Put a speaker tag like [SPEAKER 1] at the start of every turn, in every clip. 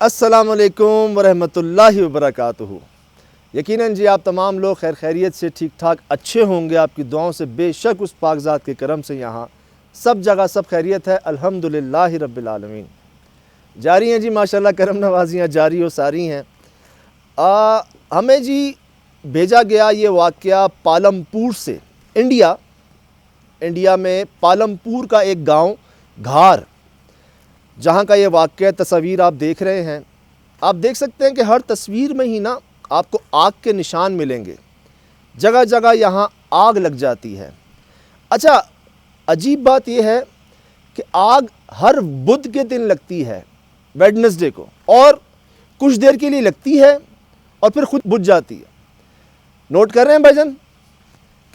[SPEAKER 1] अस्सलाम वालेकुम वरहमतुल्लाहि वबरकातुहू। यकीनन जी आप तमाम लोग खैर खैरियत से ठीक ठाक अच्छे होंगे। आपकी दुआओं से बेशक उस पाकज़ात के करम से यहाँ सब जगह सब खैरियत है, अल्हम्दुलिल्लाहि रब्बिल आलमीन। जारी हैं जी माशाल्लाह, करम नवाजियाँ जारी और सारी हैं। हमें जी भेजा गया ये वाक़या पालमपुर से, इंडिया में पालमपुर का एक गांव घार, जहाँ का ये वाक़या तस्वीर आप देख रहे हैं। आप देख सकते हैं कि हर तस्वीर में ही ना आपको आग के निशान मिलेंगे, जगह जगह यहाँ आग लग जाती है। अच्छा, अजीब बात यह है कि आग हर बुध के दिन लगती है, वेडनेसडे को, और कुछ देर के लिए लगती है और फिर खुद बुझ जाती है। नोट कर रहे हैं भाईजान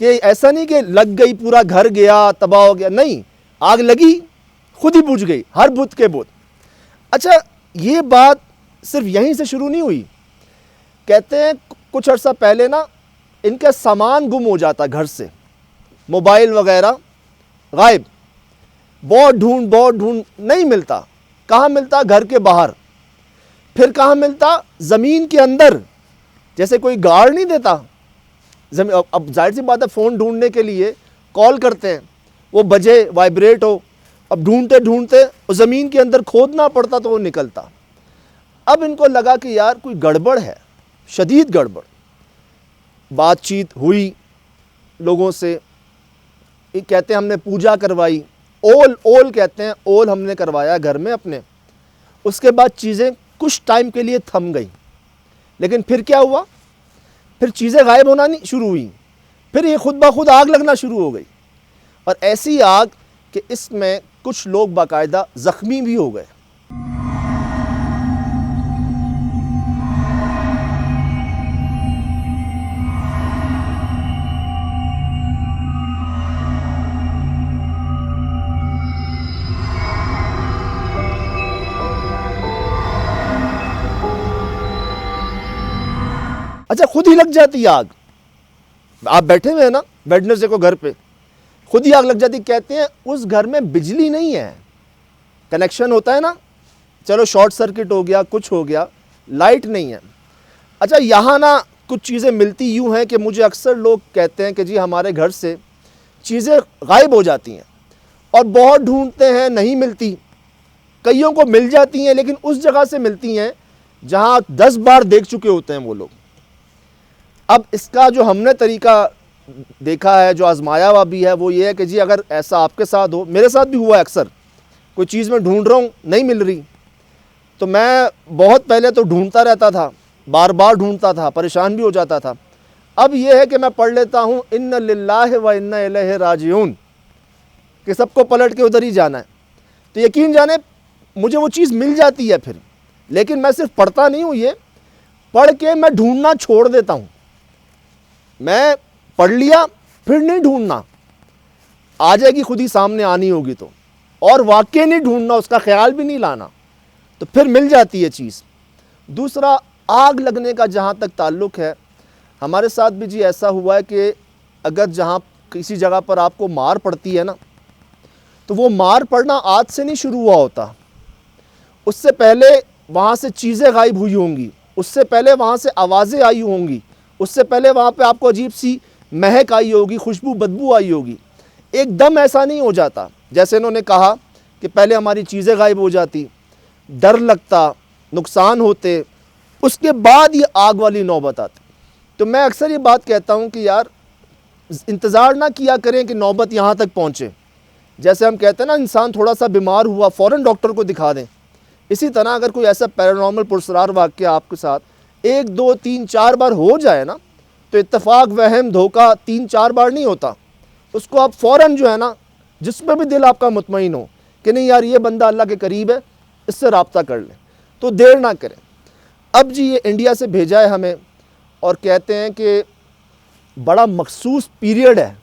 [SPEAKER 1] कि ऐसा नहीं कि लग गई पूरा घर गया तबाह हो गया, नहीं, आग लगी खुद ही बुझ गई हर बुध के बुध। अच्छा, ये बात सिर्फ यहीं से शुरू नहीं हुई। कहते हैं कुछ अर्सा पहले ना इनका सामान गुम हो जाता घर से, मोबाइल वगैरह गायब, बहुत ढूंढ नहीं मिलता। कहाँ मिलता? घर के बाहर। फिर कहाँ मिलता? ज़मीन के अंदर, जैसे कोई गार्ड नहीं देता ज़मीन। अब जाहिर सी बात है, फ़ोन ढूंढने के लिए कॉल करते हैं, वो बजे वाइब्रेट हो, अब ढूंढते ढूंढते ज़मीन के अंदर खोदना पड़ता तो वो निकलता। अब इनको लगा कि यार कोई गड़बड़ है, शदीद गड़बड़। बातचीत हुई लोगों से, ये कहते हैं हमने पूजा करवाई, ओल कहते हैं, ओल हमने करवाया घर में अपने। उसके बाद चीज़ें कुछ टाइम के लिए थम गई, लेकिन फिर क्या हुआ? फिर चीज़ें गायब होना नहीं शुरू हुई, फिर ये खुद ब खुद आग लगना शुरू हो गई। और ऐसी आग कि इसमें कुछ लोग बाकायदा ज़ख्मी भी हो गए। अच्छा, खुद ही लग जाती है आग। आप बैठे हुए हैं ना वेडनेसडे को घर पे, खुद ही आग लग जाती। कहते हैं उस घर में बिजली नहीं है, कनेक्शन होता है ना, चलो शॉर्ट सर्किट हो गया, कुछ हो गया, लाइट नहीं है। अच्छा, यहाँ ना कुछ चीज़ें मिलती यूँ हैं कि मुझे अक्सर लोग कहते हैं कि जी हमारे घर से चीज़ें गायब हो जाती हैं और बहुत ढूंढते हैं, नहीं मिलती। कईयों को मिल जाती हैं, लेकिन उस जगह से मिलती हैं जहाँ 10 बार देख चुके होते हैं वो लोग। अब इसका जो हमने तरीका देखा है, जो आजमाया हुआ भी है, वो ये है कि जी अगर ऐसा आपके साथ हो, मेरे साथ भी हुआ है अक्सर, कोई चीज़ मैं ढूंढ रहा हूँ नहीं मिल रही, तो मैं बहुत पहले तो ढूंढता रहता था, बार बार ढूंढता था, परेशान भी हो जाता था। अब ये है कि मैं पढ़ लेता हूँ इन्ना लिल्लाहि व इन्ना इलैहि राजिऊन, कि सबको पलट के उधर ही जाना है। तो यकीन जाने मुझे वो चीज़ मिल जाती है फिर, लेकिन मैं सिर्फ पढ़ता नहीं हूँ, ये पढ़ के मैं ढूंढना छोड़ देता हूँ। मैं पढ़ लिया फिर नहीं ढूंढना, आ जाएगी खुद ही सामने आनी होगी तो, और वाकई नहीं ढूंढना, उसका ख्याल भी नहीं लाना, तो फिर मिल जाती है चीज़। दूसरा, आग लगने का जहाँ तक ताल्लुक़ है, हमारे साथ भी जी ऐसा हुआ है कि अगर जहाँ किसी जगह पर आपको मार पड़ती है ना, तो वो मार पड़ना आज से नहीं शुरू हुआ होता। उससे पहले वहाँ से चीज़ें गायब हुई होंगी, उससे पहले वहाँ से आवाज़ें आई होंगी, उससे पहले वहाँ पे आपको अजीब सी महक आई होगी, खुशबू बदबू आई होगी। एकदम ऐसा नहीं हो जाता। जैसे इन्होंने कहा कि पहले हमारी चीज़ें गायब हो जाती, डर लगता, नुकसान होते, उसके बाद ये आग वाली नौबत आती। तो मैं अक्सर ये बात कहता हूँ कि यार इंतज़ार ना किया करें कि नौबत यहाँ तक पहुँचे। जैसे हम कहते हैं ना, इंसान थोड़ा सा बीमार हुआ फ़ौरन डॉक्टर को दिखा दें, इसी तरह अगर कोई ऐसा पैरानॉर्मल पुरस्रार वाक़या आपके साथ 1, 2, 3, 4 बार हो जाए ना, तो इत्तेफाक, वहम, धोखा 3-4 बार नहीं होता। उसको आप फ़ौरन जो है ना, जिस पर भी दिल आपका मुतमईन हो कि नहीं यार ये बंदा अल्लाह के करीब है, इससे रब्ता कर लें, तो देर ना करें। अब जी ये इंडिया से भेजा है हमें, और कहते हैं कि बड़ा मखसूस पीरियड है।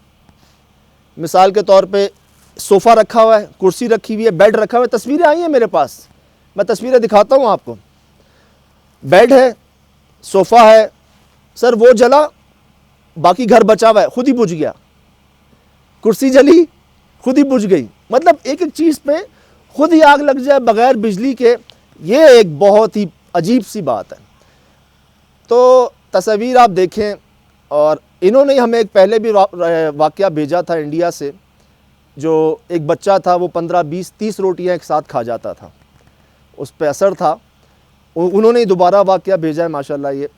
[SPEAKER 1] मिसाल के तौर पे सोफ़ा रखा हुआ है, कुर्सी रखी हुई है, बेड रखा हुआ है, तस्वीरें आई हैं मेरे पास, मैं तस्वीरें दिखाता हूँ आपको। बेड है, सोफ़ा है, सर वो जला, बाकी घर बचा हुआ है, खुद ही बुझ गया। कुर्सी जली, खुद ही बुझ गई। मतलब एक एक चीज़ पे खुद ही आग लग जाए बग़ैर बिजली के, ये एक बहुत ही अजीब सी बात है। तो तस्वीर आप देखें, और इन्होंने हमें एक पहले भी वाक़या भेजा था इंडिया से, जो एक बच्चा था वो 15, 20, 30 रोटियां एक साथ खा जाता था, उस पर असर था। उन्होंने दोबारा वाक़या भेजा है माशाल्लाह। ये